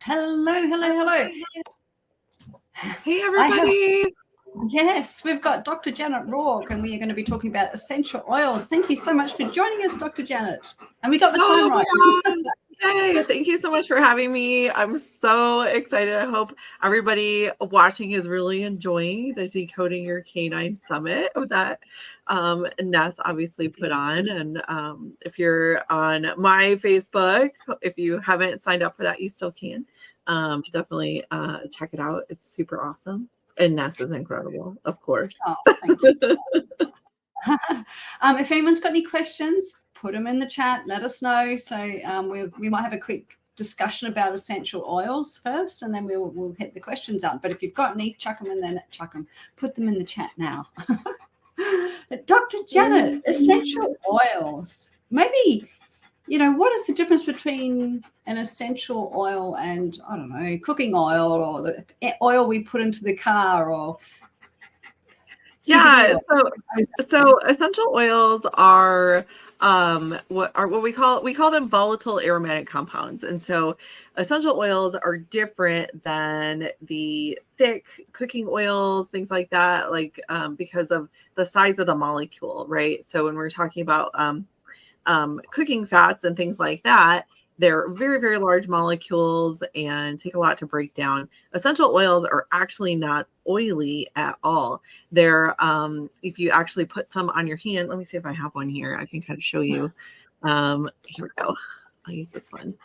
Hello, hello, hello. Hey, everybody. Yes, we've got Dr. Janet Roark, and we are going to be talking about essential oils. Thank you so much for joining us, Dr. Janet. And we got the time right. Yay. Thank you so much for having me. I'm so excited. I hope everybody watching is really enjoying the Decoding Your Canine Summit that Ness obviously put on. And if you're on my Facebook, if you haven't signed up for that, you still can. Definitely check it out. It's super awesome. And Ness is incredible, of course. Oh, thank you. If anyone's got any questions, put them in the chat. Let us know. So we might have a quick discussion about essential oils first, and then we'll hit the questions up. But if you've got any, chuck them in there. Put them in the chat now. Dr. Janet, essential oils. Maybe, what is the difference between an essential oil and, I don't know, cooking oil, or the oil we put into the car, or yeah, so essential oils are what we call them volatile aromatic compounds. And so essential oils are different than the thick cooking oils, things like that, because of the size of the molecule, right? So when we're talking about cooking fats and things like that, they're very, very large molecules and take a lot to break down. Essential oils are actually not oily at all. They're, if you actually put some on your hand, let me see if I have one here. I can kind of show you. Here we go. I'll use this one.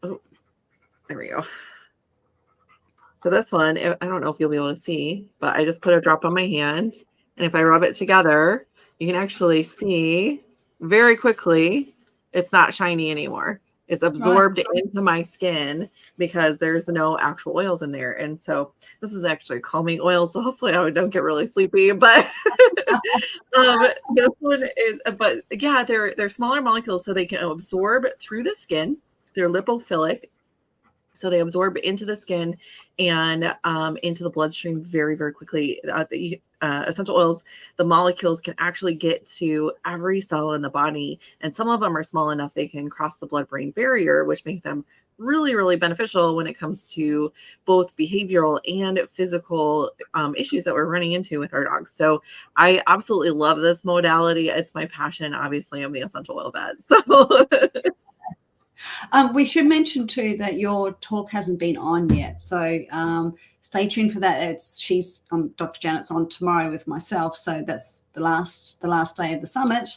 Oh, there we go. So this one, I don't know if you'll be able to see, but I just put a drop on my hand. And if I rub it together, you can actually see very quickly it's not shiny anymore. It's absorbed into my skin because there's no actual oils in there. And so this is actually calming oil. So hopefully I don't get really sleepy, but this one is, but yeah, they're smaller molecules, so they can absorb through the skin. They're lipophilic. So they absorb into the skin and into the bloodstream very, very quickly. The essential oils, the molecules can actually get to every cell in the body. And some of them are small enough they can cross the blood-brain barrier, which make them really, really beneficial when it comes to both behavioral and physical issues that we're running into with our dogs. So I absolutely love this modality. It's my passion. Obviously, I'm the essential oil vet. So we should mention too that your talk hasn't been on yet, so stay tuned for that. Dr. Janet's on tomorrow with myself, so that's the last day of the summit.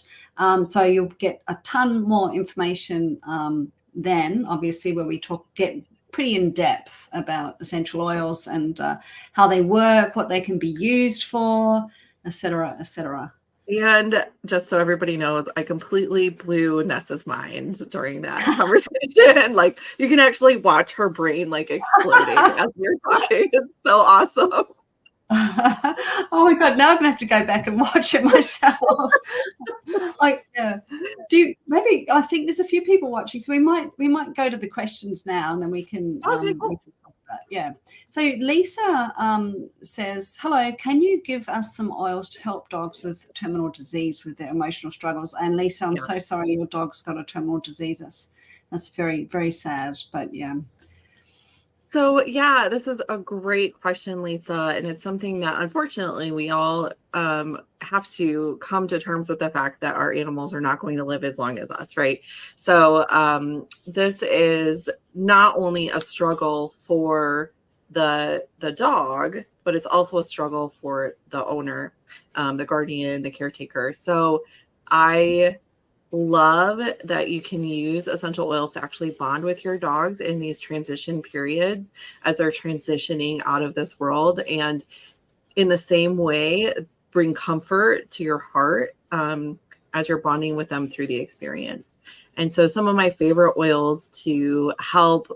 So you'll get a ton more information then, obviously, where we get pretty in depth about essential oils and how they work, what they can be used for, etc., etc. And just so everybody knows, I completely blew Nessa's mind during that conversation. Like, you can actually watch her brain exploding as you're talking. It's so awesome. Oh my God, now I'm gonna have to go back and watch it myself. Maybe I think there's a few people watching, so we might go to the questions now, and then we can cool. Yeah. So Lisa says, hello, can you give us some oils to help dogs with terminal disease with their emotional struggles? And Lisa, I'm so sorry your dog's got a terminal disease. That's very, very sad, but yeah. So yeah, this is a great question, Lisa. And it's something that unfortunately we all have to come to terms with the fact that our animals are not going to live as long as us, right? So this is not only a struggle for the dog, but it's also a struggle for the owner, the guardian, the caretaker. So I love that you can use essential oils to actually bond with your dogs in these transition periods as they're transitioning out of this world, and in the same way bring comfort to your heart as you're bonding with them through the experience. And so some of my favorite oils to help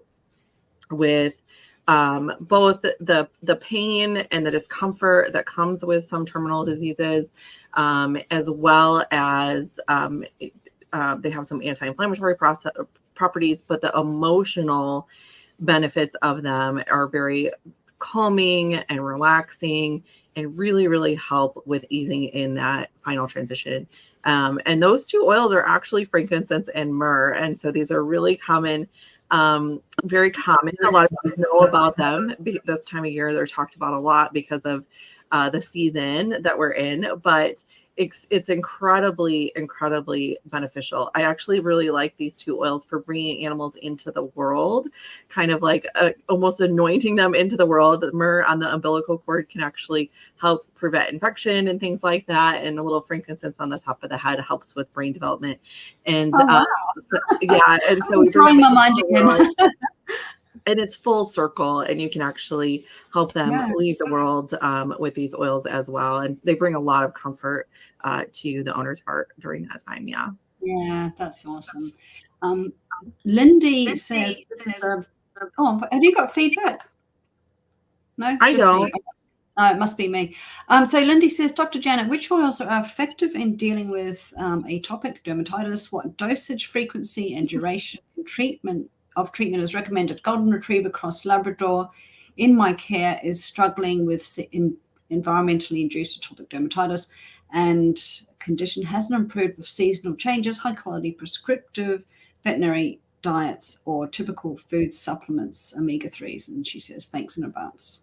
with both the pain and the discomfort that comes with some terminal diseases, as well as they have some anti-inflammatory properties, but the emotional benefits of them are very calming and relaxing and really, really help with easing in that final transition. And those two oils are actually frankincense and myrrh. And so these are really common, very common. A lot of people know about them this time of year. They're talked about a lot because of the season that we're in, but it's incredibly, incredibly beneficial. I actually really like these two oils for bringing animals into the world, kind of like almost anointing them into the world. The myrrh on the umbilical cord can actually help prevent infection and things like that. And a little frankincense on the top of the head helps with brain development. And wow. yeah, and so I'm drawing my mind again. and it's full circle, and you can actually help them leave the world with these oils as well. And they bring a lot of comfort to the owner's heart during that time. Yeah, that's awesome. Lindy says, oh, have you got feedback? No, I don't. Me. Oh, it must be me. So Lindy says, Dr. Janet, which oils are effective in dealing with atopic dermatitis? What dosage, frequency, and duration treatment is recommended? Golden Retriever cross Labrador in my care is struggling with environmentally induced atopic dermatitis, and condition hasn't improved with seasonal changes, high quality prescriptive veterinary diets, or typical food supplements, omega-3s. And she says, thanks in advance.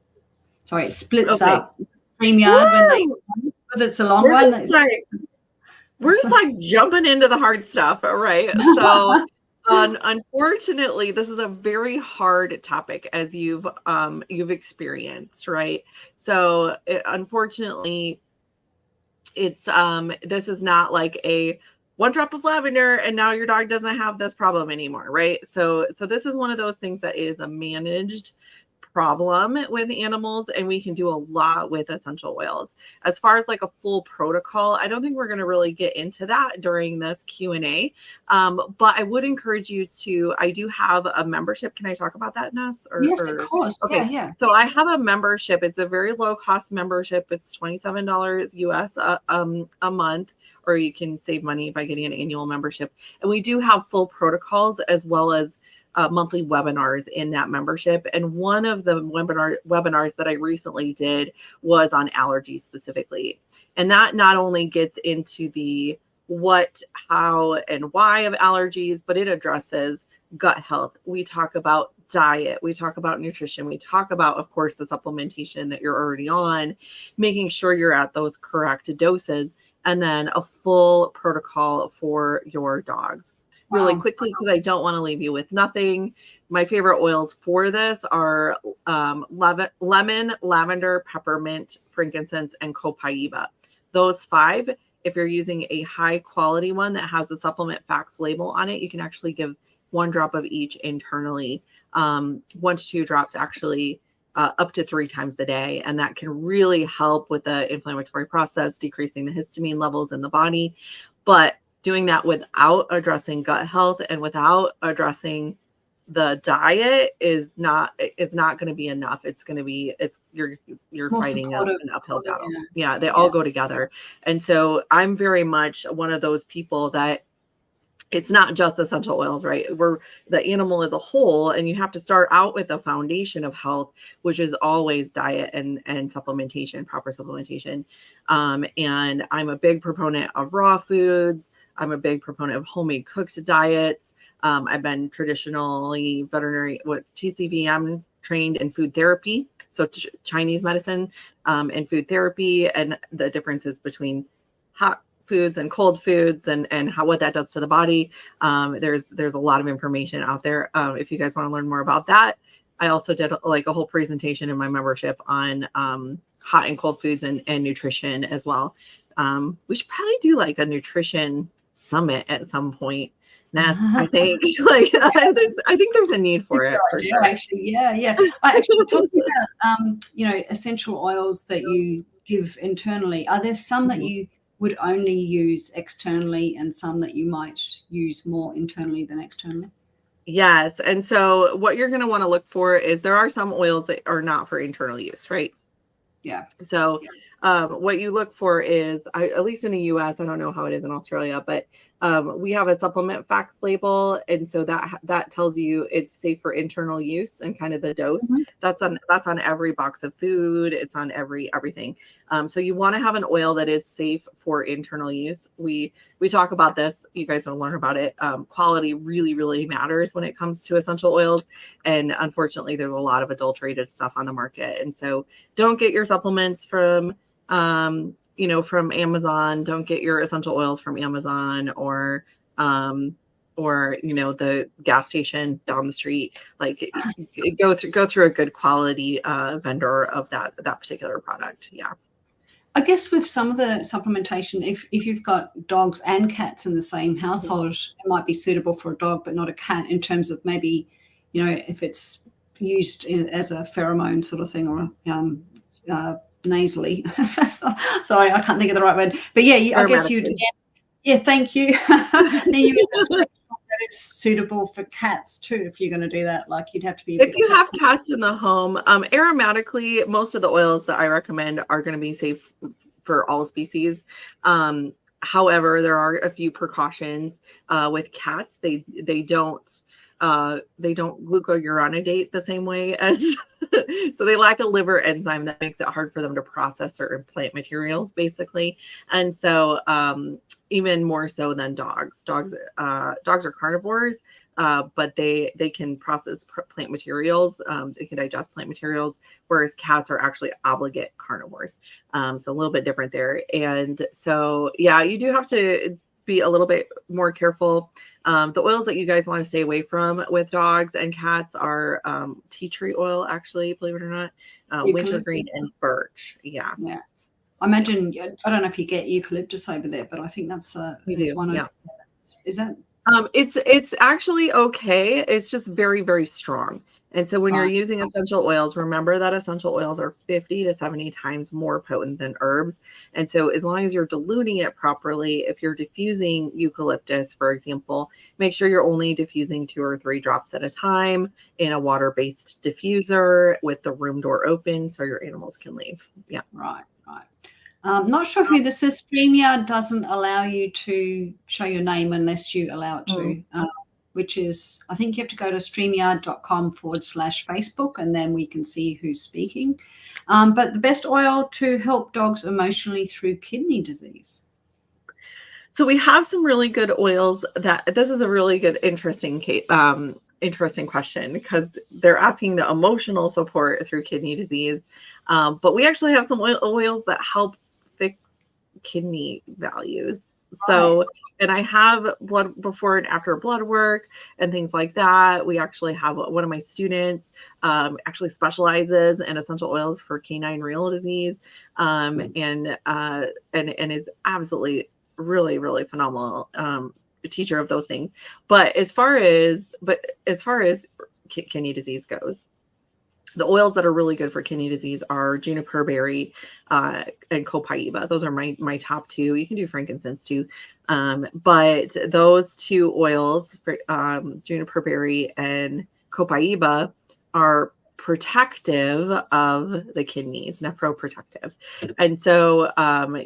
Sorry, it splits up StreamYard when it's a long one. We're just like jumping into the hard stuff, right? So unfortunately, this is a very hard topic, as you've experienced, right? So unfortunately, it's this is not like a one drop of lavender and now your dog doesn't have this problem anymore, right? So this is one of those things that is a managed problem with animals, and we can do a lot with essential oils. As far as like a full protocol, I don't think we're going to really get into that during this Q&A, but I would encourage you to, I do have a membership. Can I talk about that, Ness? Yes, of course. Okay. Yeah. So I have a membership. It's a very low cost membership. It's $27 US a month, or you can save money by getting an annual membership. And we do have full protocols as well as monthly webinars in that membership. And one of the webinars that I recently did was on allergies specifically. And that not only gets into the what, how, and why of allergies, but it addresses gut health. We talk about diet. We talk about nutrition. We talk about, of course, the supplementation that you're already on, making sure you're at those correct doses, and then a full protocol for your dogs. Really quickly, because I don't want to leave you with nothing. My favorite oils for this are lemon, lavender, peppermint, frankincense, and copaiba. Those 5, if you're using a high quality one that has the supplement facts label on it, you can actually give 1 drop of each internally, 1 to 2 drops actually, up to 3 times a day. And that can really help with the inflammatory process, decreasing the histamine levels in the body. But doing that without addressing gut health and without addressing the diet is not going to be enough. It's going to be, you're fighting an uphill battle. Yeah, they all go together. And so I'm very much one of those people that it's not just essential oils, right? We're the animal as a whole, and you have to start out with a foundation of health, which is always diet and supplementation, proper supplementation. And I'm a big proponent of raw foods. I'm a big proponent of homemade cooked diets. I've been traditionally veterinary, TCVM trained in food therapy. So Chinese medicine and food therapy, and the differences between hot foods and cold foods and what that does to the body. There's a lot of information out there. If you guys want to learn more about that, I also did like a whole presentation in my membership on hot and cold foods and nutrition as well. We should probably do like a nutrition summit at some point. Ness, I think I think there's a need for it. For sure. Actually, yeah. I actually talking about essential oils that you give internally. Are there some that you would only use externally and some that you might use more internally than externally? Yes. And so what you're going to want to look for is there are some oils that are not for internal use, right? Yeah. So what you look for is, at least in the US, I don't know how it is in Australia, but we have a supplement facts label, and so that tells you it's safe for internal use and kind of the dose. Mhm. That's on every box of food. It's on everything. So you want to have an oil that is safe for internal use. We talk about this. You guys will learn about it. Quality really, really matters when it comes to essential oils, and unfortunately, there's a lot of adulterated stuff on the market. And so, don't get your supplements from from Amazon. Don't get your essential oils from Amazon or the gas station down the street. Like, go through a good quality vendor of that particular product. Yeah. I guess with some of the supplementation, if you've got dogs and cats in the same household, it might be suitable for a dog but not a cat, in terms of maybe, if it's used as a pheromone sort of thing, or nasally. Sorry, I can't think of the right word. But yeah, I guess you'd. Yeah, thank you. Then you would have to make sure that it's suitable for cats too. If you're going to do that, like, you'd have to be. If you have cats in the home, aromatically, most of the oils that I recommend are going to be safe for all species. However, there are a few precautions with cats. They don't glucuronidate the same way as so they lack a liver enzyme that makes it hard for them to process certain plant materials, basically. And so even more so than dogs. Dogs are carnivores, but they can process plant materials. They can digest plant materials, whereas cats are actually obligate carnivores. So a little bit different there. And so, yeah, you do have to be a little bit more careful. The oils that you guys want to stay away from with dogs and cats are tea tree oil, actually, believe it or not, wintergreen and birch. Yeah. Yeah. I imagine, I don't know if you get eucalyptus over there, but I think that's one. Yeah. Is that? It's actually okay. It's just very, very strong. And so when you're using essential oils, remember that essential oils are 50 to 70 times more potent than herbs. And so as long as you're diluting it properly, if you're diffusing eucalyptus, for example, make sure you're only diffusing 2 or 3 drops at a time in a water-based diffuser with the room door open so your animals can leave. Yeah. Right. Not sure who this is. StreamYard doesn't allow you to show your name unless you allow it to. Which is, I think you have to go to streamyard.com/Facebook, and then we can see who's speaking. But the best oil to help dogs emotionally through kidney disease. So we have some really good oils this is a really good, interesting question, because they're asking the emotional support through kidney disease. But we actually have some oils that help fix kidney values. So, and I have blood before and after blood work and things like that. We actually have one of my students actually specializes in essential oils for canine renal disease, and is absolutely really, really phenomenal teacher of those things. But as far as kidney disease goes, the oils that are really good for kidney disease are juniper berry and copaiba. Those are my top 2. You can do frankincense too. But those 2 oils, for juniper berry and copaiba, are protective of the kidneys, nephroprotective. And so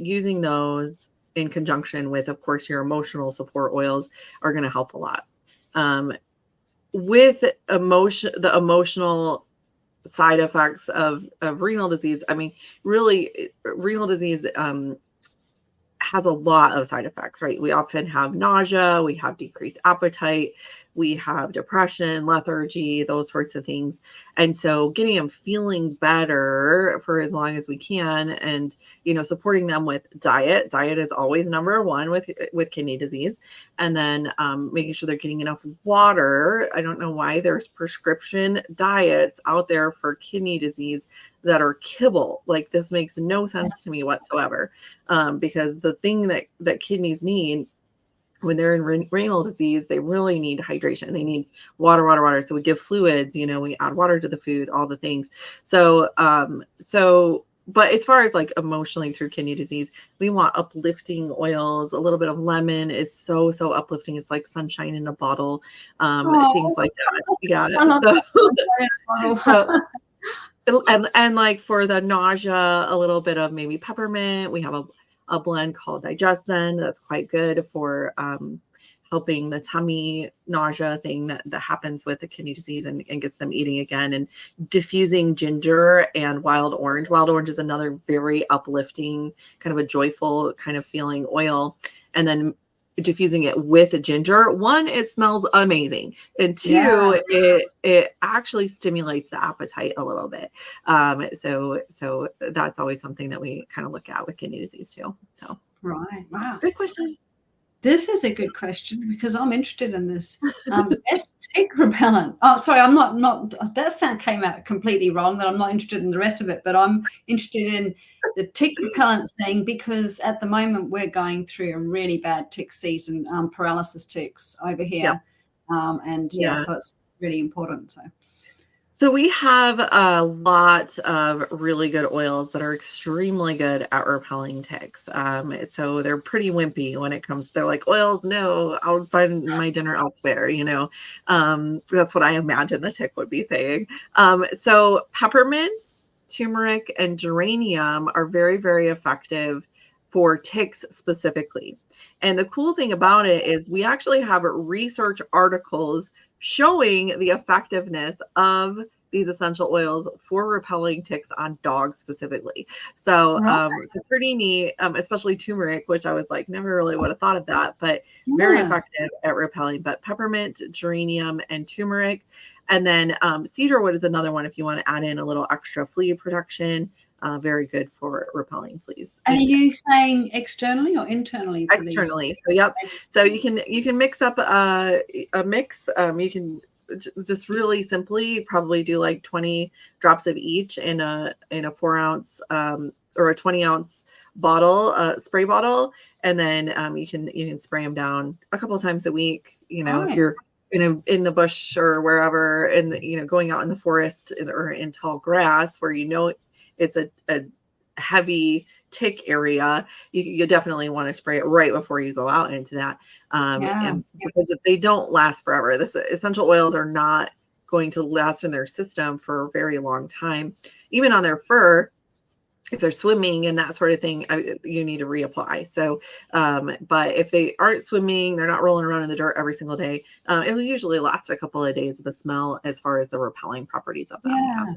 using those in conjunction with, of course, your emotional support oils are going to help a lot. With the emotional side effects of renal disease, I mean, really, renal disease has a lot of side effects, right? We often have nausea, we have decreased appetite, we have depression, lethargy, those sorts of things. And so getting them feeling better for as long as we can, and, supporting them with diet. Diet is always number 1 with kidney disease. And then making sure they're getting enough water. I don't know why there's prescription diets out there for kidney disease that are kibble. Like, this makes no sense to me whatsoever, because the thing that kidneys need when they're in renal disease, they really need hydration. They need water. So we give fluids, we add water to the food, all the things. So, but as far as like emotionally through kidney disease, we want uplifting oils. A little bit of lemon is so uplifting. It's like sunshine in a bottle, things like that. Yeah. And like for the nausea, a little bit of maybe peppermint. We have a blend called Digest Then that's quite good for helping the tummy nausea thing that happens with the kidney disease and gets them eating again. And diffusing ginger and wild orange. Wild orange is another very uplifting, kind of a joyful kind of feeling oil. And then diffusing it with ginger. One, it smells amazing, and Yeah. two, it actually stimulates the appetite a little bit. So that's always something that we kind of look at with kidney disease too. So Right. Wow. good question. This is a good question because I'm interested in this. Best tick repellent. Oh, sorry, I'm not. That sound came out completely wrong. That I'm not interested in the rest of it, but I'm interested in the tick repellent thing because at the moment we're going through a really bad tick season, paralysis ticks over Yeah, here, and yeah, yeah. so it's really important. So we have a lot of really good oils that are extremely good at repelling ticks. So they're pretty wimpy when it comes. They're like oils. No, I'll find my dinner elsewhere. That's what I imagine the tick would be saying. So peppermint, turmeric, and geranium are very, very effective for ticks specifically. And the cool thing about it is we actually have research articles showing the effectiveness of these essential oils for repelling ticks on dogs specifically. So, Right. so pretty neat, especially turmeric, which I was like, never really would have thought of that, but very Yeah. effective at repelling. But peppermint, geranium, and turmeric. And then cedarwood is another one if you want to add in a little extra flea protection. Very good for repelling fleas. And are you saying externally or internally for these? Externally. So yep. So you can mix up a mix. You can just really simply probably do like 20 drops of each in a 4 ounce or a 20-ounce bottle, spray bottle, and then you can spray them down a couple of times a week. If Right. you're in the bush or wherever, going out in the forest or in tall grass where it's a heavy tick area, you definitely want to spray it right before you go out into that. Yeah. And because if they don't last forever, this essential oils are not going to last in their system for a very long time. Even on their fur, if they're swimming and that sort of thing, you need to reapply. So, but if they aren't swimming, they're not rolling around in the dirt every single day, it will usually last a couple of days of the smell as far as the repelling properties of them. Yeah. Yeah.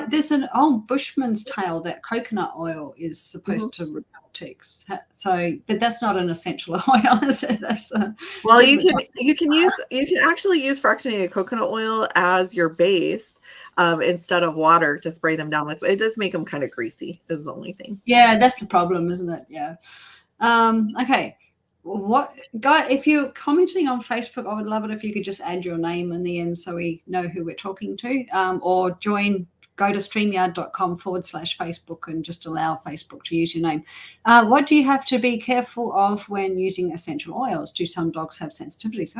There's an old Bushman's tale that coconut oil is Mhm. supposed to repel ticks. So, but that's not an essential oil, is it? That's a Well, you different can type. actually use fractionated coconut oil as your base, instead of water to spray them down with. It does make them kind of greasy, is the only thing. Yeah, that's the problem, isn't it? Yeah. Okay. What guy? If you're commenting on Facebook, I would love it if you could just add your name in the end so we know who we're talking to, or go to streamyard.com/Facebook and just allow Facebook to use your name. What do you have to be careful of when using essential oils? Do some dogs have sensitivities?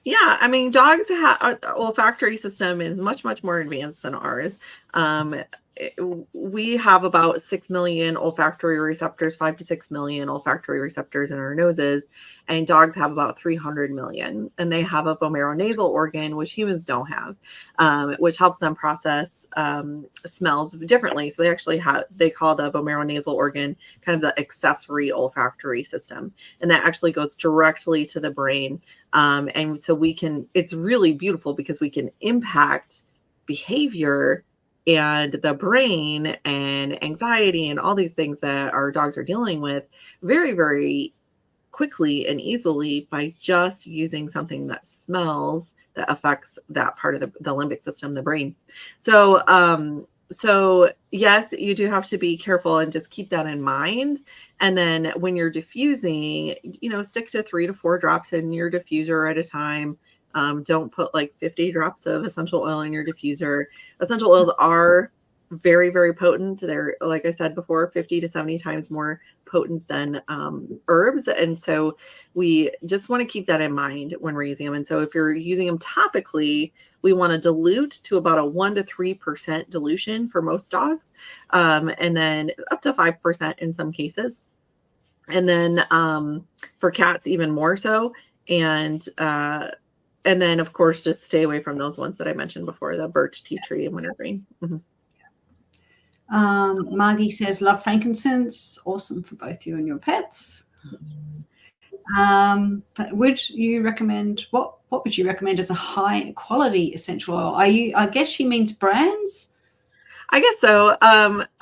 Yeah, I mean, dogs have olfactory system is much, much more advanced than ours. Um, we have about 6 million olfactory receptors, 5 to 6 million olfactory receptors in our noses, and dogs have about 300 million. And they have a vomeronasal organ, which humans don't have, which helps them process smells differently. So they call the vomeronasal organ kind of the accessory olfactory system, and that actually goes directly to the brain. And so it's really beautiful because we can impact behavior and the brain and anxiety and all these things that our dogs are dealing with very, very quickly and easily by just using something that smells that affects that part of the limbic system, the brain. So yes, you do have to be careful and just keep that in mind. And then when you're diffusing, stick to 3 to 4 drops in your diffuser at a time. Don't put like 50 drops of essential oil in your diffuser. Essential oils are very, very potent. They're, like I said before, 50 to 70 times more potent than herbs. And so we just want to keep that in mind when we're using them. And so if you're using them topically, we want to dilute to about a 1 to 3% dilution for most dogs, and then up to 5% in some cases. And then for cats, even more so. And And then, of course, just stay away from those ones that I mentioned before, the birch, tea tree, and wintergreen. Margie says, love frankincense. Awesome for both you and your pets. But would you recommend, what would you recommend as a high quality essential oil? I guess she means brands. I guess so.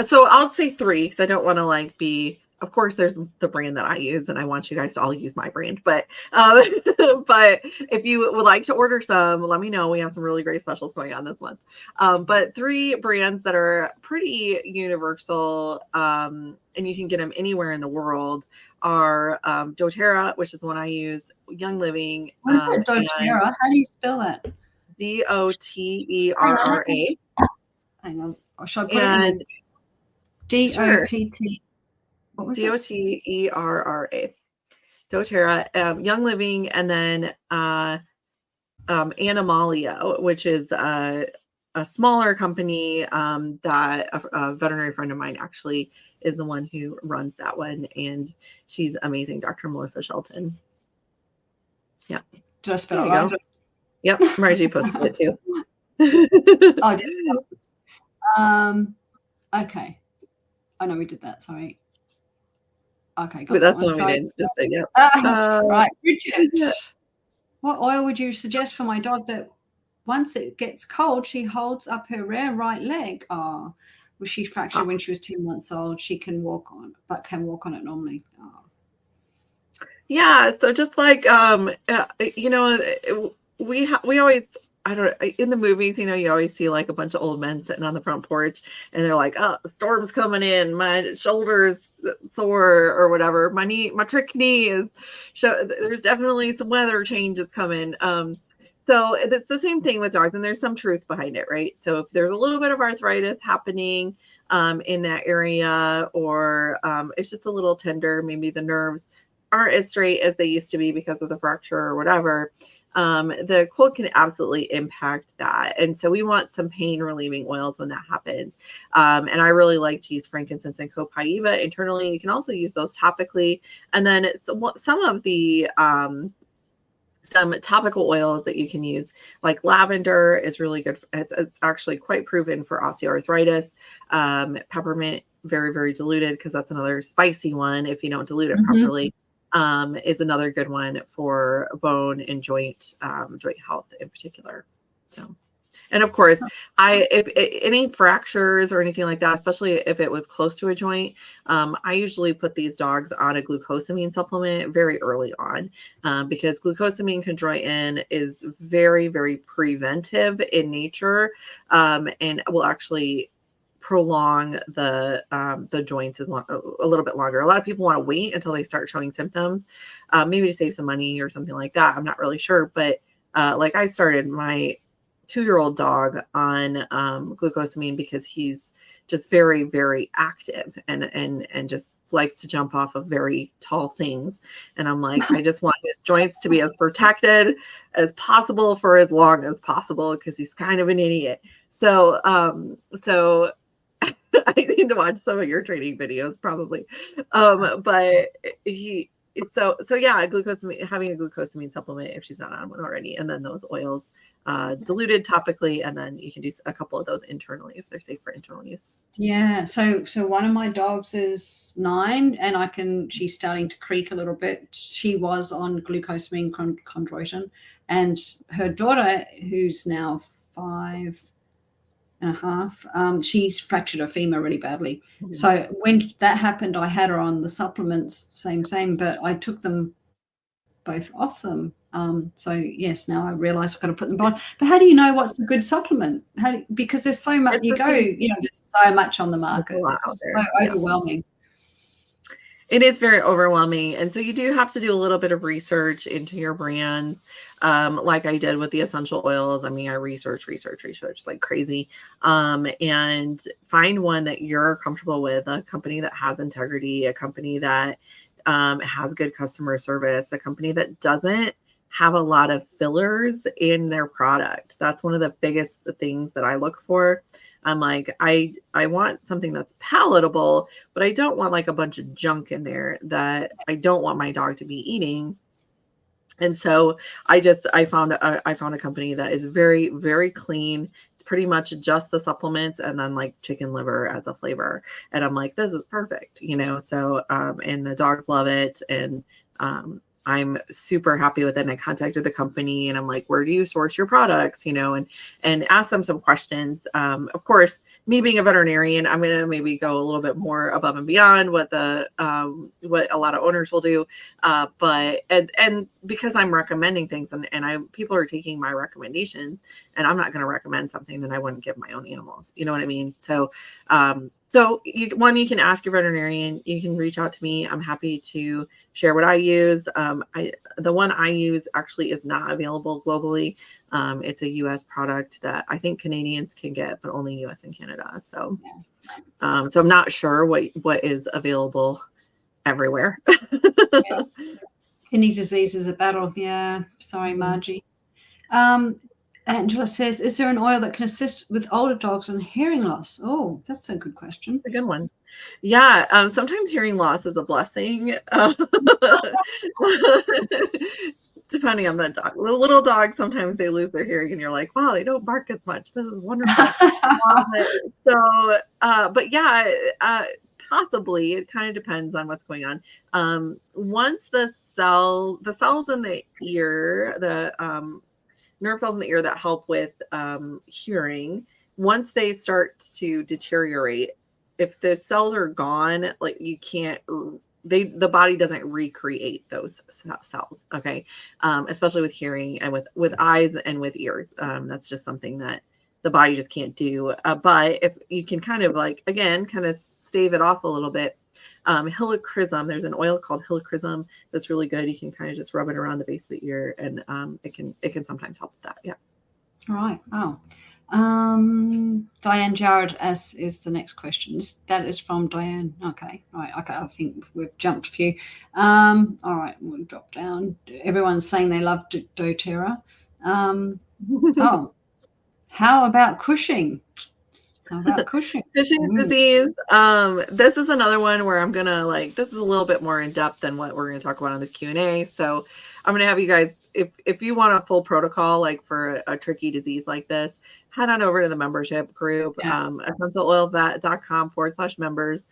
So I'll say 3 because I don't want to be. Of course, there's the brand that I use, and I want you guys to all use my brand. But but if you would like to order some, let me know. We have some really great specials going on this month. But 3 brands that are pretty universal, and you can get them anywhere in the world are doTERRA, which is the one I use, Young Living. What is that, doTERRA? How do you spell that? DOTERRA. Hang on. Should I put it in DOTT? What was DOTERRA. doTERRA, Young Living, and then Animalia, which is a smaller company that a veterinary friend of mine actually is the one who runs that one, and she's amazing, Dr. Melissa Shelton. Yeah. Did I spell it right? Yep, Margie posted it too. Oh, did okay. I know we did that. Sorry. Okay, but that's what we did. Just say, yeah. Right, Bridget. What oil would you suggest for my dog that once it gets cold, she holds up her rear right leg? Oh, was she fractured when she was 2 months old? She can walk on, but can walk on it normally. Oh. Yeah. So just we always, I don't know, in the movies, you always see a bunch of old men sitting on the front porch and they're like, oh, the storm's coming in, my shoulder's sore or whatever, my trick knee is there's definitely some weather changes coming. So it's the same thing with dogs, and there's some truth behind it, right? So if there's a little bit of arthritis happening in that area, or it's just a little tender, maybe the nerves aren't as straight as they used to be because of the fracture or whatever, the cold can absolutely impact that. And so we want some pain relieving oils when that happens. And I really like to use frankincense and copaiba internally. You can also use those topically. And then some of the some topical oils that you can use, like lavender is really good. It's actually quite proven for osteoarthritis. Peppermint, very, very diluted, because that's another spicy one if you don't dilute it properly. Is another good one for bone and joint health in particular. So, and of course, if any fractures or anything like that, especially if it was close to a joint, I usually put these dogs on a glucosamine supplement very early on, because glucosamine chondroitin is very, very preventive in nature, and will actually prolong the joints a little bit longer. A lot of people want to wait until they start showing symptoms, maybe to save some money or something like that. I'm not really sure, but I started my 2-year-old dog on glucosamine because he's just very, very active and just likes to jump off of very tall things. And I'm like, I just want his joints to be as protected as possible for as long as possible, because he's kind of an idiot. So I need to watch some of your training videos probably. But yeah, glucosamine, having a glucosamine supplement if she's not on one already, and then those oils diluted topically, and then you can do a couple of those internally if they're safe for internal use. Yeah. So one of my dogs is 9, and she's starting to creak a little bit. She was on glucosamine chondroitin, and her daughter, who's now 5.5, she's fractured her femur really badly. Mm-hmm. So when that happened, I had her on the supplements, same, but I took them both off them. So yes, now I realize I've got to put them on. But how do you know what's a good supplement? Because there's so much, there's so much on the market. It's so overwhelming. It is very overwhelming. And so you do have to do a little bit of research into your brands. Like I did with the essential oils. I mean, I research like crazy, and find one that you're comfortable with, a company that has integrity, a company that has good customer service, a company that doesn't have a lot of fillers in their product. That's one of the biggest things that I look for. I'm like, I want something that's palatable, but I don't want a bunch of junk in there that I don't want my dog to be eating. And so I found a company that is very, very clean. It's pretty much just the supplements and then like chicken liver as a flavor. And I'm like, this is perfect, So and the dogs love it. And I'm super happy with it. And I contacted the company and I'm like, where do you source your products? And ask them some questions. Of course, me being a veterinarian, I'm gonna maybe go a little bit more above and beyond what what a lot of owners will do. But because I'm recommending things and people are taking my recommendations, and I'm not going to recommend something that I wouldn't give my own animals. You know what I mean? So, you can ask your veterinarian. You can reach out to me. I'm happy to share what I use. The one I use actually is not available globally. It's a U.S. product that I think Canadians can get, but only U.S. and Canada. So, so I'm not sure what is available everywhere. Yeah. Kidney disease is a battle. Yeah. Sorry, Margie. Angela says, is there an oil that can assist with older dogs and hearing loss? Oh, that's a good question. That's a good one. Yeah. Sometimes hearing loss is a blessing. Depending on the dog. The little dogs, sometimes they lose their hearing and you're like, wow, they don't bark as much. This is wonderful. But yeah, possibly. It kind of depends on what's going on. Once the cells in the ear, the nerve cells in the ear that help with hearing, once they start to deteriorate, if the cells are gone, like you can't, the body doesn't recreate those cells. Okay. Especially with hearing and with eyes and with ears. That's just something that the body just can't do. But if you can kind of stave it off a little bit, helichrysum, there's an oil called helichrysum that's really good. You can kind of just rub it around the base of the ear and it can sometimes help with that. Yeah. All right. Oh. Diane Jarrett is the next question. That is from Diane. Okay. Right. Okay. I think we've jumped a few. All right. We'll drop down. Everyone's saying they love doTERRA. Oh, how about Cushing? How about Cushing? Cushing's disease. This is another one where I'm gonna this is a little bit more in depth than what we're gonna talk about on this Q&A. So I'm gonna have you guys, if you want a full protocol for a tricky disease like this, head on over to the membership group, essentialoilvet.com/members.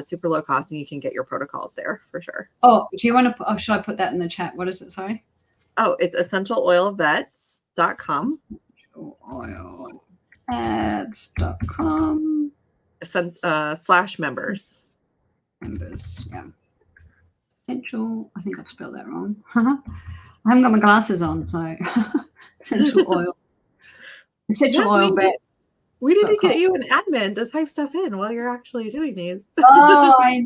Super low cost, and you can get your protocols there for sure. Oh, do you want to? Should I put that in the chat? What is it? Sorry. Oh, it's essentialoilvet.com. Ads.com /members. Members, yeah. Essential, I think I've spelled that wrong. I haven't got my glasses on, so essential oil. Essential oil vets. We need to get you an admin to type stuff in while you're actually doing these. Oh, I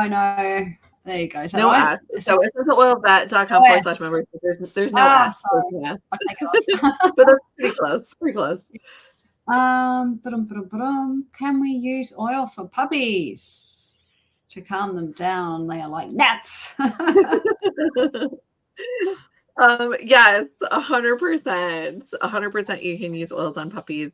know. There you go. So no S. So essentialoilvet.com/members. There's no S. Sorry. I'll take it off. But that's pretty close. Pretty close. Can we use oil for puppies to calm them down? They are like gnats. Yes, 100%. 100% you can use oils on puppies.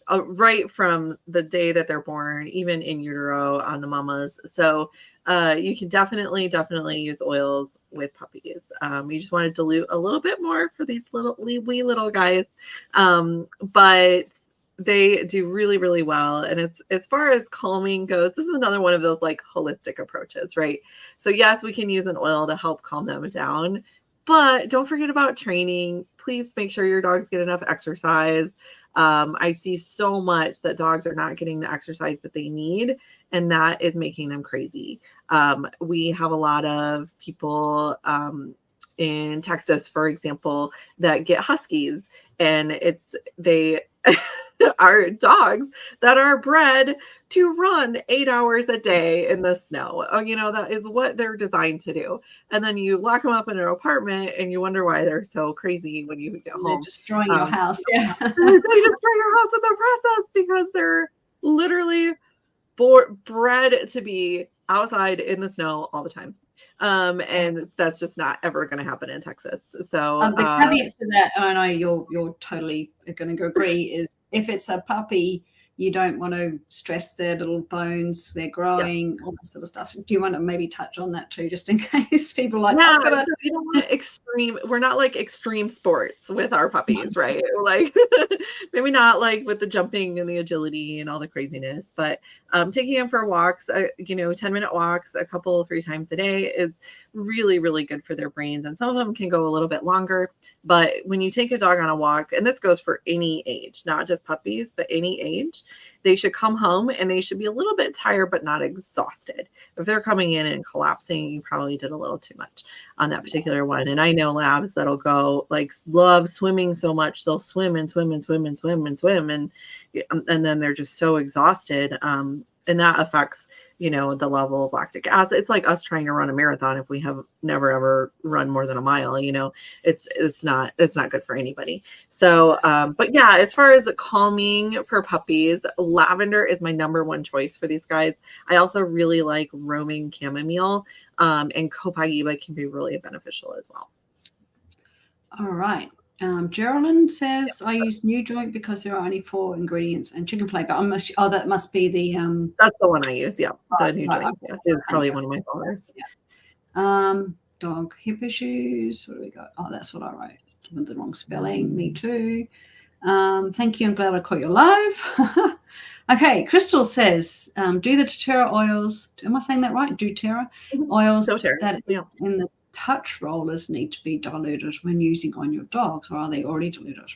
Right from the day that they're born, even in utero on the mamas. So you can definitely use oils with puppies. You just want to dilute a little bit more for these wee little guys. But they do really, really well. And as far as calming goes, this is another one of those holistic approaches, right? So yes, we can use an oil to help calm them down, but don't forget about training. Please make sure your dogs get enough exercise. I see so much that dogs are not getting the exercise that they need, and that is making them crazy. We have a lot of people in Texas, for example, that get huskies, and they are dogs that are bred to run 8 hours a day in the snow. That is what they're designed to do. And then you lock them up in an apartment and you wonder why they're so crazy when you get home. They're destroying your house. Yeah. They destroy your house in the process because they're literally bred to be outside in the snow all the time. And that's just not ever going to happen in Texas. So the caveat to that, and I know you're totally going to agree, is if it's a puppy you don't want to stress their little bones, they're growing, all that sort of stuff. Do you want to maybe touch on that too, just in case people are like, Yeah, I've got so you don't want extreme. We're not like extreme sports with our puppies, right? Like maybe not like with the jumping and the agility and all the craziness, but taking them for walks, 10-minute walks, a couple, 3 times a day is really, really good for their brains. And some of them can go a little bit longer. But when you take a dog on a walk, and this goes for any age, not just puppies, but any age, they should come home and they should be a little bit tired, but not exhausted. If they're coming in and collapsing, you probably did a little too much on that particular one. And I know labs that'll go like love swimming so much they'll swim and swim and swim and swim and swim and then they're just so exhausted. And that affects, the level of lactic acid. It's like us trying to run a marathon if we have never ever run more than a mile. It's not good for anybody. So, but yeah, as far as calming for puppies, lavender is my #1 choice for these guys. I also really like roaming chamomile, and copaiba can be really beneficial as well. All right. Geraldine says, I use New Joint because there are only 4 ingredients and chicken flavor. That must be the that's the one I use. Yeah, the New right, Joint. Yes, is probably one of my favorites. Yeah. Dog hip issues. What do we got? Oh, that's what I wrote. With the wrong spelling. Me too. Thank you. I'm glad I caught you live. Okay, Crystal says, do the doTERRA oils. Am I saying that right? doTERRA oils doTERRA, that is in the touch rollers need to be diluted when using on your dogs, or are they already diluted?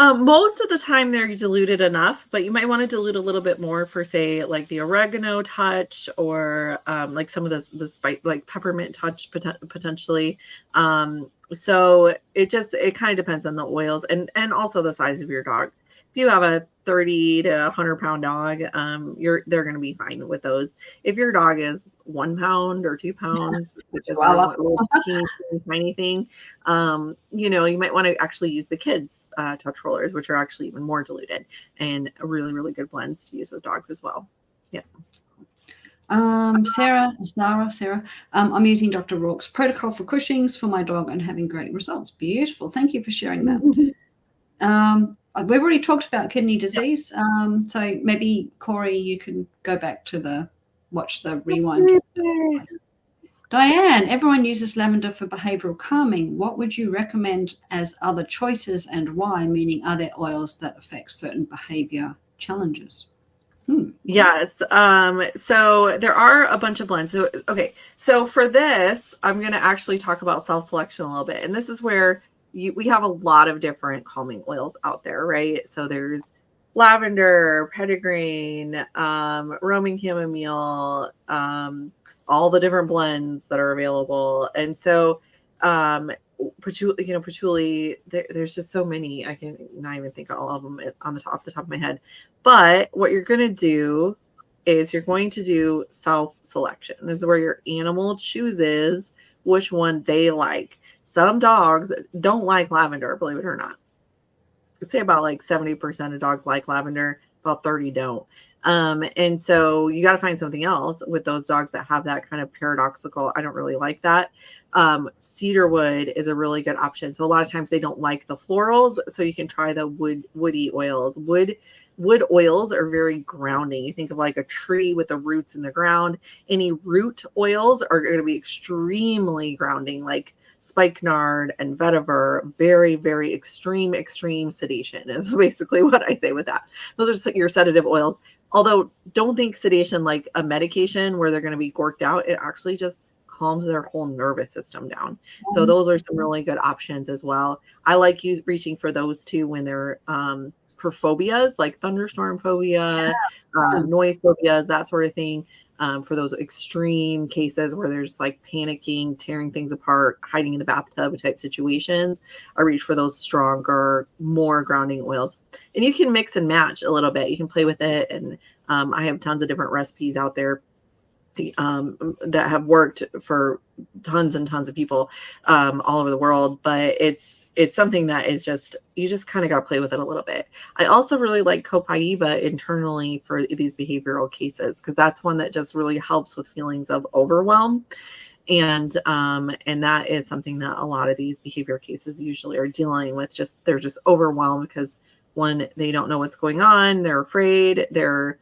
Most of the time they're diluted enough, but you might want to dilute a little bit more for, say, like the oregano touch, or like some of the spice, like peppermint touch potentially. So it kind of depends on the oils and also the size of your dog. If you have a 30 to 100-pound dog, they're going to be fine with those. If your dog is 1 pound or 2 pounds, which is a little teeny tiny thing, you might want to actually use the kids' touch rollers, which are actually even more diluted and really, really good blends to use with dogs as well. Yeah. Sarah, I'm using Dr. Roark's protocol for Cushing's for my dog and having great results. Beautiful. Thank you for sharing that. We've already talked about kidney disease. So maybe Corey, you can go back to watch the rewind. Diane, everyone uses lavender for behavioral calming. What would you recommend as other choices and why? Meaning, are there oils that affect certain behavior challenges? Yes. So there are a bunch of blends. So for this, I'm going to actually talk about self-selection a little bit. And this is where we have a lot of different calming oils out there, right? So there's lavender, petitgrain, roaming chamomile, all the different blends that are available. And so patchouli, there's just so many. I can not even think of all of them off the top of my head. But what you're going to do is you're going to do self-selection. This is where your animal chooses which one they like. Some dogs don't like lavender, believe it or not. I'd say about like 70% of dogs like lavender, about 30 don't. And so you got to find something else with those dogs that have that kind of paradoxical, I don't really like that. Cedarwood is a really good option. So a lot of times they don't like the florals, so you can try the woody oils. Wood oils are very grounding. You think of like a tree with the roots in the ground. Any root oils are going to be extremely grounding, like spikenard and vetiver. Very, very extreme sedation is basically what I say with that. Those are your sedative oils. Although don't think sedation like a medication where they're going to be gorked out. It actually just calms their whole nervous system down. So those are some really good options as well. I like reaching for those too when they're for phobias like thunderstorm phobia, noise phobias, that sort of thing. For those extreme cases where there's like panicking, tearing things apart, hiding in the bathtub type situations, I reach for those stronger, more grounding oils. And you can mix and match a little bit. You can play with it. And I have tons of different recipes out there that have worked for tons and tons of people all over the world. But it's something that is you just kind of got to play with it a little bit. I also really like copaiba internally for these behavioral cases, because that's one that just really helps with feelings of overwhelm. And that is something that a lot of these behavior cases usually are dealing with. They're just overwhelmed because One, they don't know what's going on. They're afraid. They're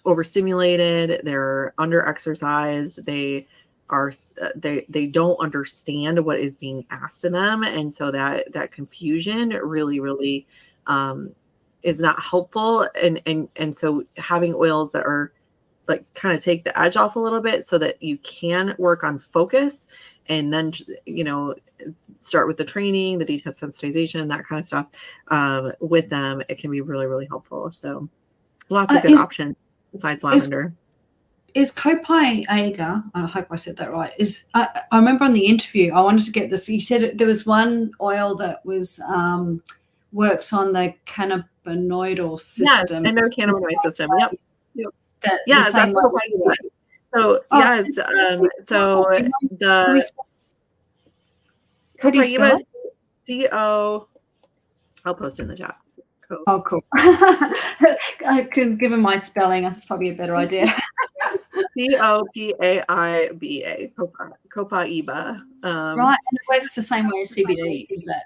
overstimulated. They're under-exercised. They are they don't understand what is being asked of them, and so that confusion really is not helpful. And so having oils that are like kind of take the edge off a little bit so that you can work on focus, and then start with the training, the desensitization, that kind of stuff with them, it can be really helpful. So lots of good options besides lavender. Is Copaiba, I hope I said that right, I remember on the interview, I wanted to get this, you said there was one oil that was works on the cannabinoidal system. Yes, endocannabinoid system. Yep. Yeah, that's Copaiba. So yes, so the Copaiba is C-O. I'll post it in the chat. Oh, cool. I can give him my spelling. That's probably a better idea. Copaiba. Copaiba. Right, and it works the same way as CBD, is that?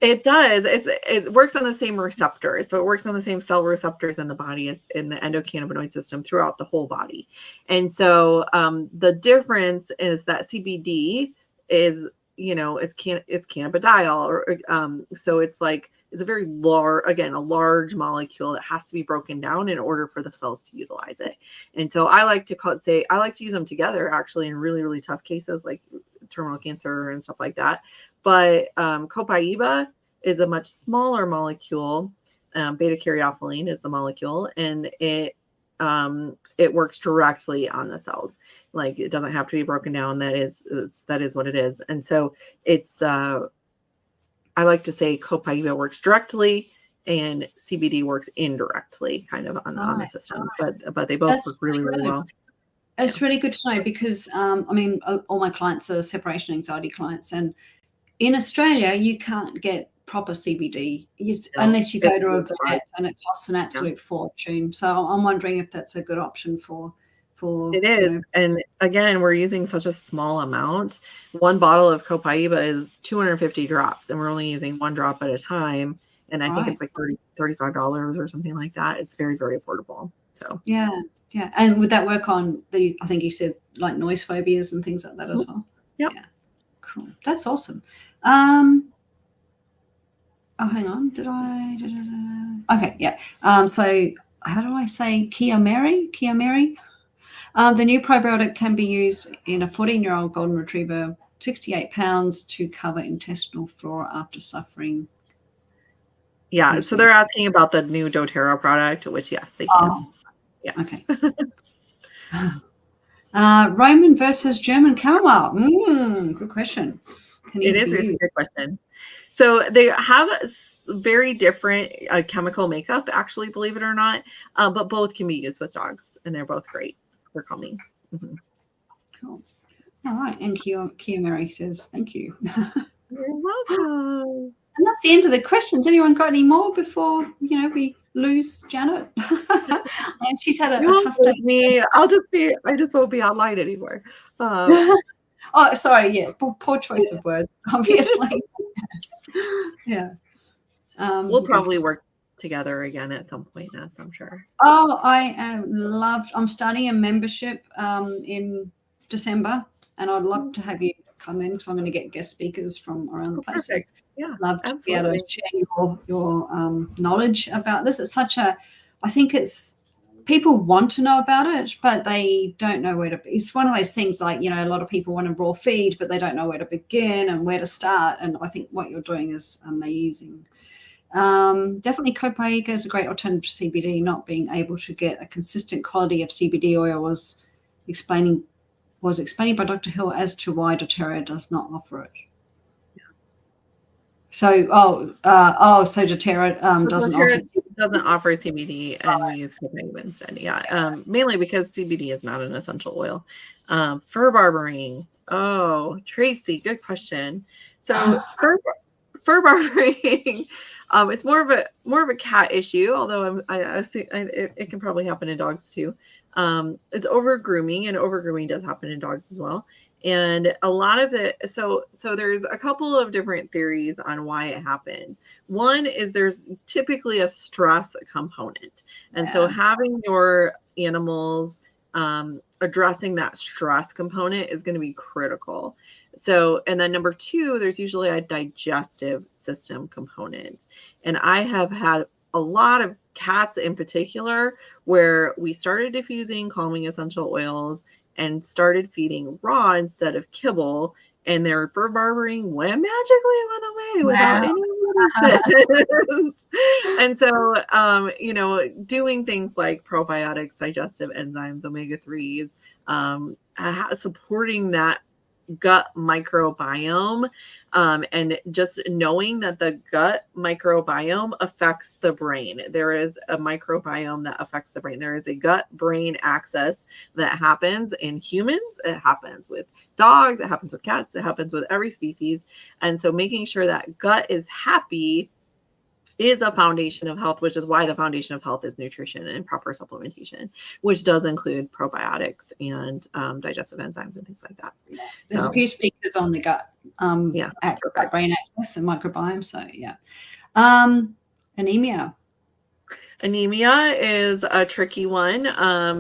It does. It works on the same receptors. So it works on the same cell receptors in the body as in the endocannabinoid system throughout the whole body. And so the difference is that CBD is cannabidiol, or so it's a very large molecule that has to be broken down in order for the cells to utilize it. And so I like to use them together actually in really tough cases like terminal cancer and stuff like that. But Copaiba is a much smaller molecule. Beta caryophyllene is the molecule, and it works directly on the cells. Like, it doesn't have to be broken down. That is what it is. And so it's I like to say Copaiba works directly and CBD works indirectly, kind of on the system. But they both work really well. It's really good to know because all my clients are separation anxiety clients, and in Australia you can't get proper CBD unless you go to a vet, and it costs an absolute fortune. So I'm wondering if that's a good option for it is. And again, we're using such a small amount. One bottle of Copaiba is 250 drops, and we're only using one drop at a time. And I think it's like $35 or something like that. It's very affordable. So yeah. And would that work on I think you said like noise phobias and things like that as well? Yep. Yeah. Cool. That's awesome. Oh, hang on. Okay, yeah. So how do I say Kiameri? The new probiotic can be used in a 14-year-old golden retriever, 68 pounds, to cover intestinal flora after suffering. Yeah, so they're asking about the new doTERRA product, which yes, they can. Yeah. Okay. Roman versus German chamomile. Good question. It is a good question. So they have a very different chemical makeup, actually, believe it or not, but both can be used with dogs, and they're both great for calming. Mm-hmm. Cool. All right. And Kia Mary says, thank you. You're welcome. And that's the end of the questions. Anyone got any more before, we lose Janet? And she's had a tough day. Me. I just won't be online anymore. Oh, sorry. Yeah. Poor choice of words, obviously. Yeah. We'll probably work together again at some point, as I'm sure. Oh, I'm starting a membership in December, and I'd love to have you come in because I'm going to get guest speakers from around the place. Perfect. Yeah, love to be able to share your knowledge about this. It's I think people want to know about it, but they don't know where to. It's one of those things like, a lot of people want to raw feed, but they don't know where to begin and where to start. And I think what you're doing is amazing. Definitely Copaiba is a great alternative to CBD. Not being able to get a consistent quality of CBD oil was explained by Dr. Hill as to why doTERRA does not offer it. So, so doTERRA doesn't offer CBD, and we use Copaiba instead. Yeah, mainly because CBD is not an essential oil. Fur barbering. Oh, Tracy, good question. So fur barbering, it's more of a cat issue, although I assume it can probably happen in dogs too. It's over grooming, and over grooming does happen in dogs as well. And a lot of it, so there's a couple of different theories on why it happens. One is there's typically a stress component. And so having your animals addressing that stress component is going to be critical. So, and then number two, there's usually a digestive system component. And I have had a lot of cats in particular where we started diffusing calming essential oils and started feeding raw instead of kibble, and their fur barbering magically went away without any medicine. And so, you know, doing things like probiotics, digestive enzymes, omega-3s, supporting that gut microbiome, and just knowing that the gut microbiome affects the brain. There is a microbiome that affects the brain. There is a gut-brain axis that happens in humans. It happens with dogs. It happens with cats. It happens with every species. And so making sure that gut is happy is a foundation of health, which is why the foundation of health is nutrition and proper supplementation, which does include probiotics and digestive enzymes and things like that. There's a few speakers on the gut, brain axis and microbiome. So yeah, anemia. Anemia is a tricky one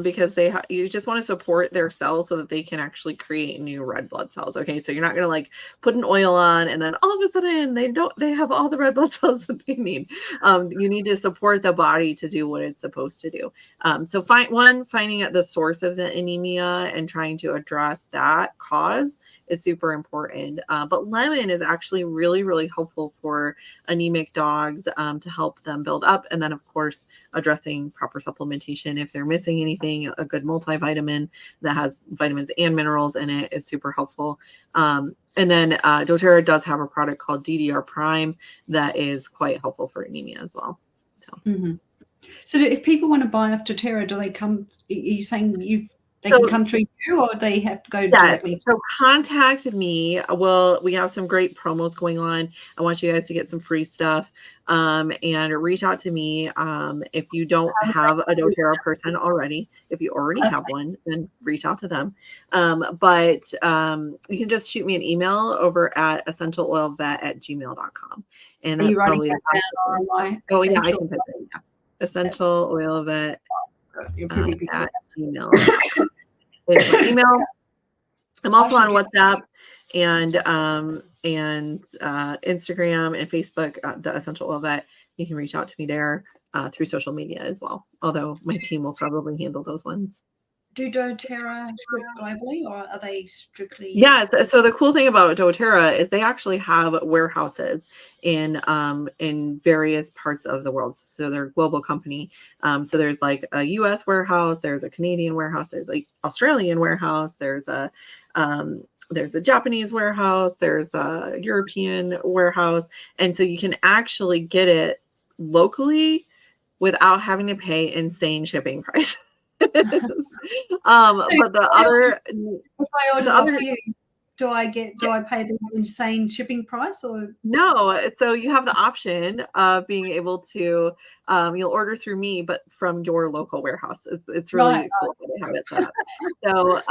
because you just want to support their cells so that they can actually create new red blood cells. Okay, so you're not going to like put an oil on and then all of a sudden they have all the red blood cells that they need. You need to support the body to do what it's supposed to do. So finding out the source of the anemia and trying to address that cause is super important. But lemon is actually really, really helpful for anemic dogs to help them build up. And then of course, addressing proper supplementation. If they're missing anything, a good multivitamin that has vitamins and minerals in it is super helpful. And then doTERRA does have a product called DDR Prime that is quite helpful for anemia as well. So if people want to buy off doTERRA, do they come, are you saying they can come through you, or they have to go directly? So contact me. We have some great promos going on. I want you guys to get some free stuff, and reach out to me. If you don't have a doTERRA person already, if you already have one, then reach out to them. But you can just shoot me an email over at essentialoilvet@gmail.com. And that's probably the Oh yeah, I can type it. Yeah. Essentialoilvet at gmail.com. Is my email. I'm also on WhatsApp and Instagram and Facebook, the Essential Oil Vet. You can reach out to me there through social media as well. Although my team will probably handle those ones. Do doTERRA ship globally, or are they strictly? Yes. So the cool thing about doTERRA is they actually have warehouses in various parts of the world. So they're a global company. So there's like a US warehouse, there's a Canadian warehouse, there's like Australian warehouse, there's a Japanese warehouse, there's a European warehouse. And so you can actually get it locally without having to pay insane shipping prices. But the other, if I order off you, do I pay the insane shipping price, or no? So you have the option of being able to you'll order through me, but from your local warehouse. It's really cool that they have it set up. So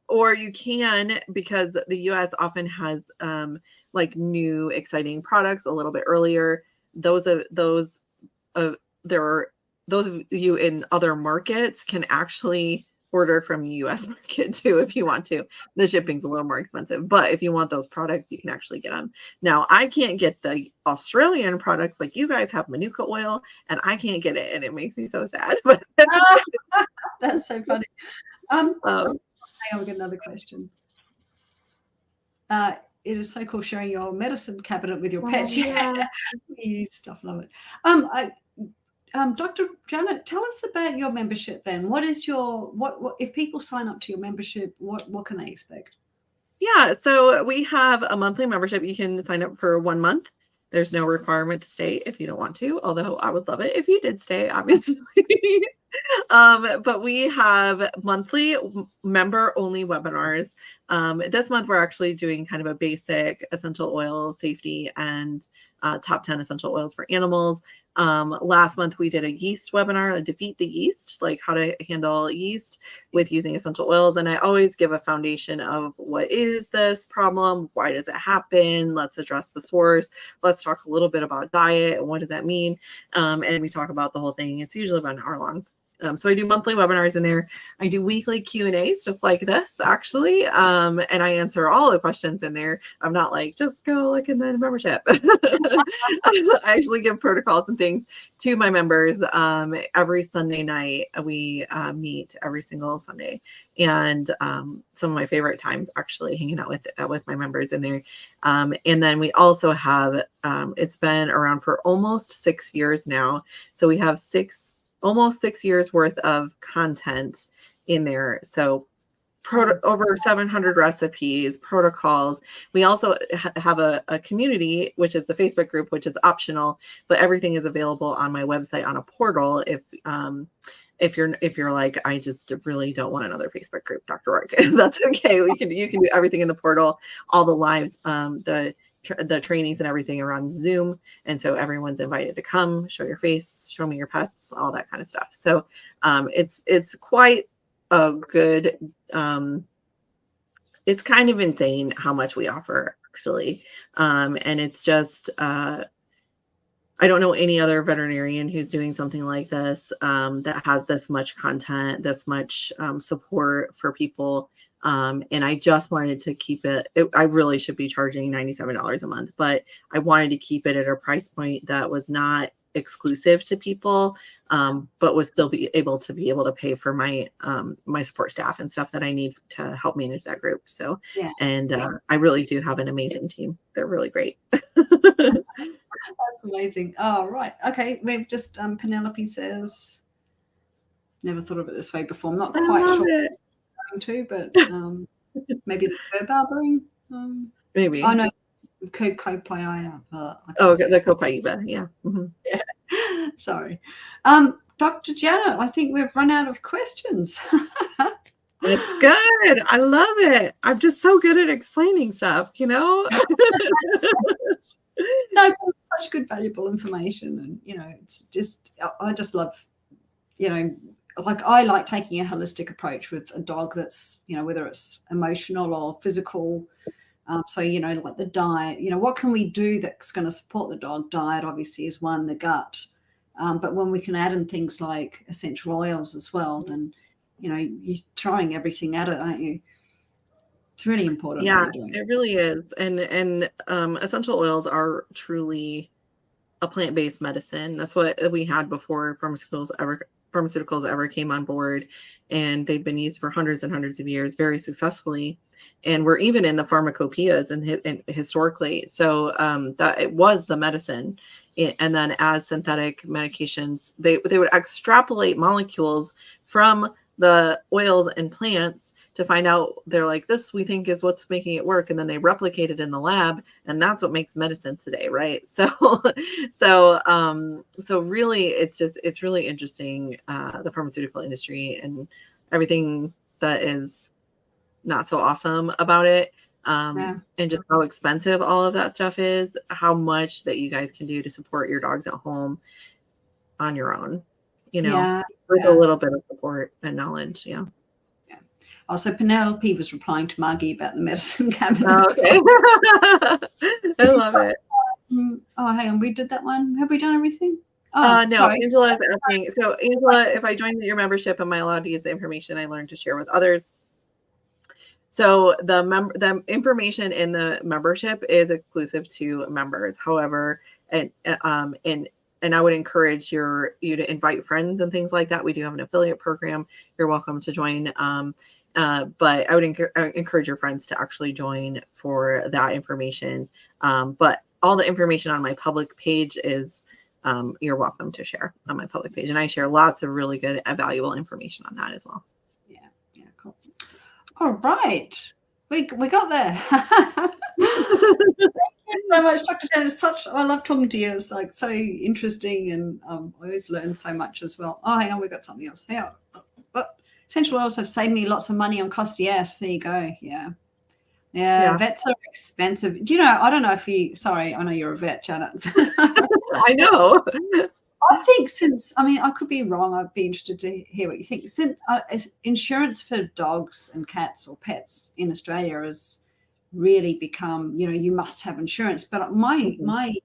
or you can, because the US often has like new exciting products a little bit earlier. Those of you in other markets can actually order from the US market too if you want to. The shipping's a little more expensive, but if you want those products, you can actually get them. Now, I can't get the Australian products like you guys have Manuka oil, and I can't get it, and it makes me so sad. But that's so funny. Hang on, we got another question. It is so cool sharing your medicine cabinet with your pets. Yeah. Stuff, love it. Dr. Janet, tell us about your membership then. What is what if people sign up to your membership, what can they expect? Yeah, so we have a monthly membership. You can sign up for 1 month. There's no requirement to stay if you don't want to, although I would love it if you did stay, obviously. But we have monthly member-only webinars This month we're actually doing kind of a basic essential oil safety and top 10 essential oils for animals. Last month we did a yeast webinar, a defeat the yeast, like how to handle yeast with using essential oils. And I always give a foundation of what is this problem? Why does it happen? Let's address the source. Let's talk a little bit about diet and what does that mean? And we talk about the whole thing. It's usually about an hour long. So I do monthly webinars in there. I do weekly Q&As just like this, actually. And I answer all the questions in there. I'm not like, just go look in the membership. I actually give protocols and things to my members. Every Sunday night, we meet every single Sunday. And some of my favorite times actually hanging out with my members in there. And then we also have, it's been around for almost 6 years now. So we have almost 6 years worth of content in there. So over 700 recipes, protocols. We also have a community, which is the Facebook group, which is optional, but everything is available on my website on a portal. If you're like, I just really don't want another Facebook group, Dr. Roark, that's okay. You can do everything in the portal, all the lives, the trainings and everything are on Zoom. And so everyone's invited to come, show your face, show me your pets, all that kind of stuff. So it's quite a good, it's kind of insane how much we offer actually. And it's just, I don't know any other veterinarian who's doing something like this, that has this much content, this much support for people. And I just wanted to keep it. I really should be charging $97 a month, but I wanted to keep it at a price point that was not exclusive to people, but was still be able to pay for my my support staff and stuff that I need to help manage that group. So, Yeah. and I really do have an amazing team. They're really great. That's amazing. Oh, right. Okay. We've just, Penelope says, never thought of it this way before. I'm not quite sure to, but maybe the fur barbering. Maybe. Oh no, Copiaia. The Copiaia. Yeah. Mm-hmm. Yeah. Sorry, Dr. Janet. I think we've run out of questions. It's good. I love it. I'm just so good at explaining stuff, you know. No, it's such good, valuable information, and it's just I just love, like I like taking a holistic approach with a dog that's, whether it's emotional or physical. So, like the diet, what can we do that's going to support the dog? Diet obviously is one, the gut. But when we can add in things like essential oils as well, then, you're throwing everything at it, aren't you? It's really important. Yeah, what you're doing. it really is. And essential oils are truly a plant-based medicine. That's what we had before pharmaceuticals ever came on board, and they've been used for hundreds and hundreds of years very successfully, and we're even in the pharmacopoeias and historically. So that it was the medicine, and then as synthetic medications, they would extrapolate molecules from the oils and plants to find out, they're like, this we think is what's making it work, and then they replicate it in the lab, and that's what makes medicine today, right? So really it's really interesting, the pharmaceutical industry and everything that is not so awesome about it, and just how expensive all of that stuff is, how much that you guys can do to support your dogs at home on your own, with a little bit of support and knowledge. Yeah. Also, Penelope was replying to Margie about the medicine cabinet. Oh, okay. I love it. Oh, hang on. We did that one. Have we done everything? No, sorry. Angela is asking. So, Angela, if I join your membership, am I allowed to use the information I learned to share with others? So the information in the membership is exclusive to members. However, and I would encourage you to invite friends and things like that. We do have an affiliate program. You're welcome to join. But I would encourage your friends to actually join for that information. But all the information on my public page is, you're welcome to share on my public page. And I share lots of really good and valuable information on that as well. Yeah, cool. All right. We got there. Thank you so much, Dr. Janet. I love talking to you. It's like so interesting, and I always learn so much as well. Oh, hang on, we got something else. Hang on. Essential oils have saved me lots of money on costs. Yes, there you go. Yeah. Yeah, vets are expensive. Do you know, I don't know if you, sorry, I know you're a vet, Janet. I know. I think I could be wrong. I'd be interested to hear what you think. Since insurance for dogs and cats or pets in Australia has really become, you must have insurance. But my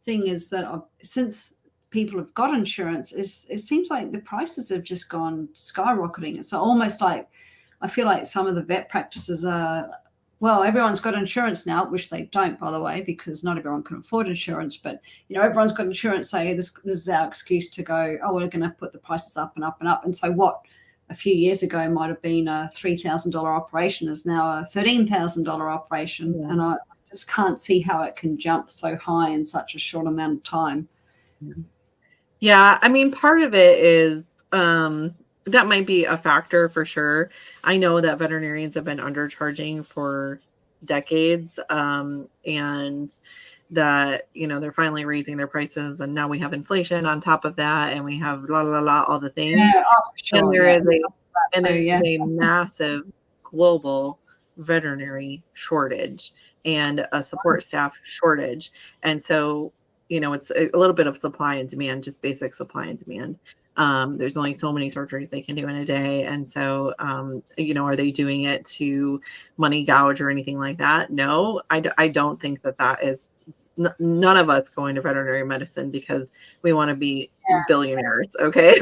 thing is that since people have got insurance, it seems like the prices have just gone skyrocketing. It's almost like I feel like some of the vet practices are, well, everyone's got insurance now, which they don't, by the way, because not everyone can afford insurance. But, everyone's got insurance. So this is our excuse to go, oh, we're going to put the prices up and up and up. And so what a few years ago might have been a $3,000 operation is now a $13,000 operation. Yeah. And I just can't see how it can jump so high in such a short amount of time. Yeah, I mean, part of it is that might be a factor for sure. I know that veterinarians have been undercharging for decades, and that, they're finally raising their prices, and now we have inflation on top of that, and we have all the things. Yeah, for sure. And there is a massive global veterinary shortage and a support staff shortage. And so, it's a little bit of supply and demand, just basic supply and demand. There's only so many surgeries they can do in a day. And so, are they doing it to money gouge or anything like that? No, I don't think that is none of us go into veterinary medicine because we want to be billionaires. Okay.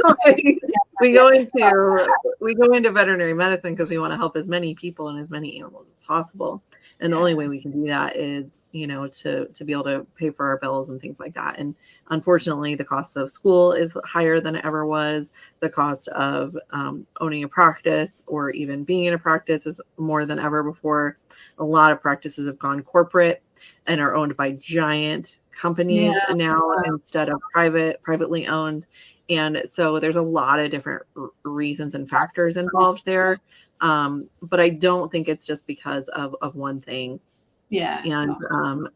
We go into veterinary medicine because we want to help as many people and as many animals as possible. And the only way we can do that is, to be able to pay for our bills and things like that. And unfortunately, the cost of school is higher than it ever was. The cost of owning a practice or even being in a practice is more than ever before. A lot of practices have gone corporate and are owned by giant companies now instead of privately owned. And so there's a lot of different reasons and factors involved there. But I don't think it's just because of one thing. Yeah.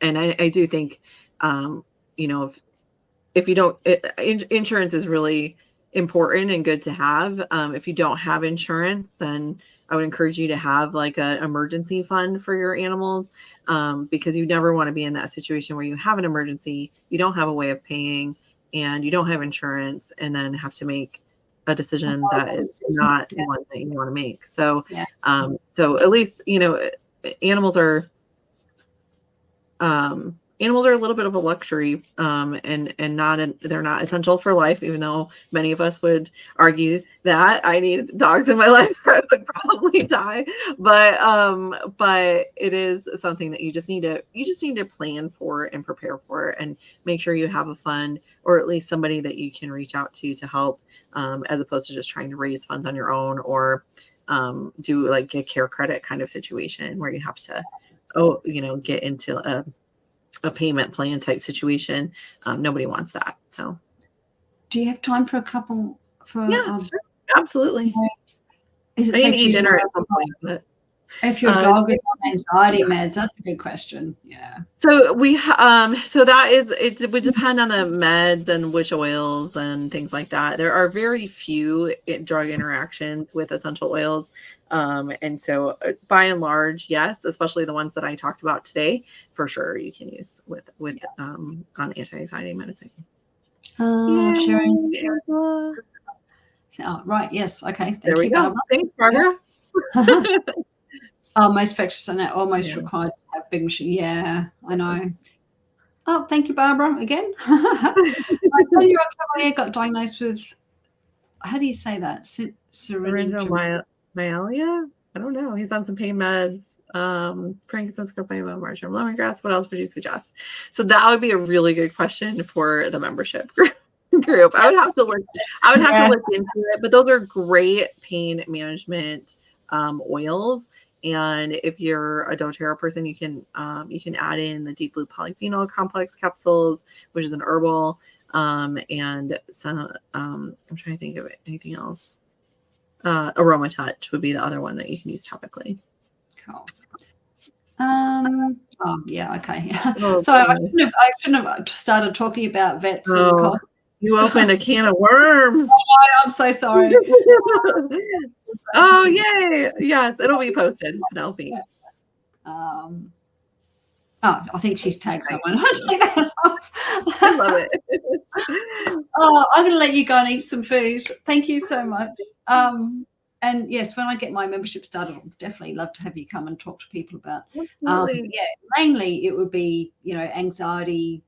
And I do think, if you don't, insurance is really important and good to have. If you don't have insurance, then I would encourage you to have like an emergency fund for your animals, because you never want to be in that situation where you have an emergency, you don't have a way of paying, and you don't have insurance, and then have to make a decision that is not one that you want to make. So, so at least, animals are a little bit of a luxury, and they're not essential for life, even though many of us would argue that I need dogs in my life or I would probably die. But it is something that you just need to plan for and prepare for, and make sure you have a fund, or at least somebody that you can reach out to help, as opposed to just trying to raise funds on your own, or do like a care credit kind of situation where you have to get into a payment plan type situation. Nobody wants that. So do you have time for a couple for sure. Absolutely. Is it I need to eat dinner at some point, but if your dog is on anxiety meds? That's a good question. Yeah. So it would depend on the meds and which oils and things like that. There are very few drug interactions with essential oils. And so by and large, yes, especially the ones that I talked about today, for sure you can use with on anti-anxiety medicine. Sharing. Oh, right. Yes. Okay. There we go. Barbara. Thanks, Barbara. Oh, most infectious and almost required to have big machine. Yeah, I know. Oh, thank you, Barbara, again. I tell you, I got diagnosed with, how do you say that? Syringomyelia? I don't know. He's on some pain meds. Frankincense, copain, marjoram, lemongrass. What else would you suggest? So that would be a really good question for the membership group. I would have to look into it, but those are great pain management oils. And if you're a doTERRA person, you can add in the deep blue polyphenol complex capsules, which is an herbal, and some I'm trying to think of anything else. Aroma Touch would be the other one that you can use topically. Cool. Okay. So I shouldn't have started talking about vets and cough. You opened a can of worms. I'm so sorry. Oh, yay. Yes, it'll be posted, Penelope. Oh, I think she's tagged someone. I'll take that off. I love it. Oh, I'm going to let you go and eat some food. Thank you so much. And yes, when I get my membership started, I'll definitely love to have you come and talk to people about. Absolutely. Mainly it would be, anxiety.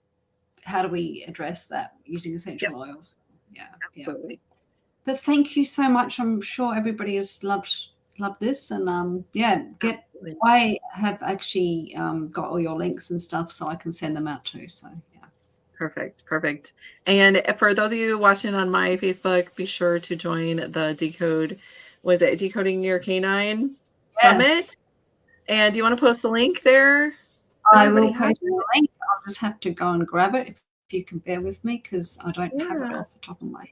How do we address that using essential oils? Yeah, absolutely. But thank you so much. I'm sure everybody has loved this, and I have actually got all your links and stuff, so I can send them out too. So yeah. Perfect. And for those of you watching on my Facebook, be sure to join the Decoding Your Canine Summit. And do you want to post the link there? I will post the link. I'll just have to go and grab it if you can bear with me, because I don't have it off the top of my head.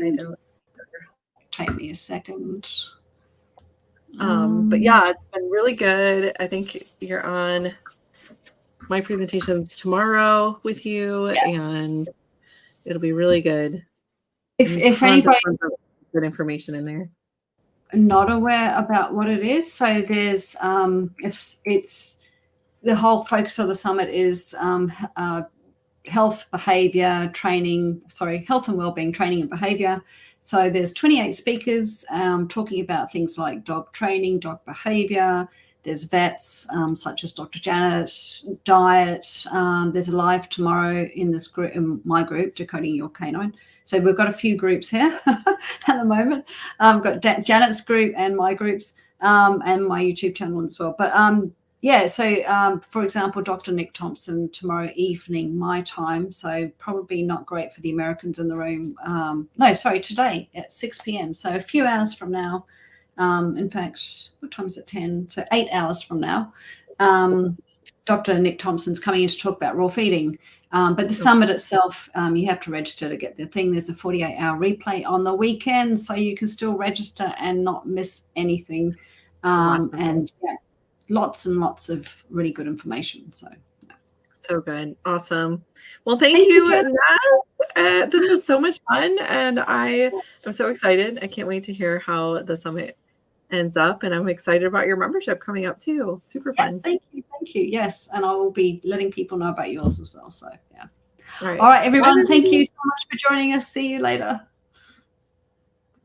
I don't. Take me a second. But yeah, it's been really good. I think you're on my presentations tomorrow with you, and it'll be really good. If anybody good information in there, not aware about what it is, so there's it's the whole focus of the summit is health and wellbeing training and behavior. So there's 28 speakers talking about things like dog training, dog behavior. There's vets such as Dr. Janet, diet. There's a live tomorrow in this group, in my group, Decoding Your Canine. So we've got a few groups here at the moment. I've got Janet's group and my groups and my YouTube channel as well. But so for example, Dr. Nick Thompson tomorrow evening, my time. So probably not great for the Americans in the room. Today at 6 p.m. So a few hours from now. In fact, what time is it? 10. So 8 hours from now. Dr. Nick Thompson's coming in to talk about raw feeding. But the summit itself, you have to register to get the thing. There's a 48-hour replay on the weekend, so you can still register and not miss anything. Lots and lots of really good information. So good. Awesome. Well, thank you, Nat. This was so much fun, and I am so excited. I can't wait to hear how the summit ends up, and I'm excited about your membership coming up too. Super fun. Thank you. Yes, and I will be letting people know about yours as well. So yeah. All right, everyone. Thank you so much for joining us. See you later.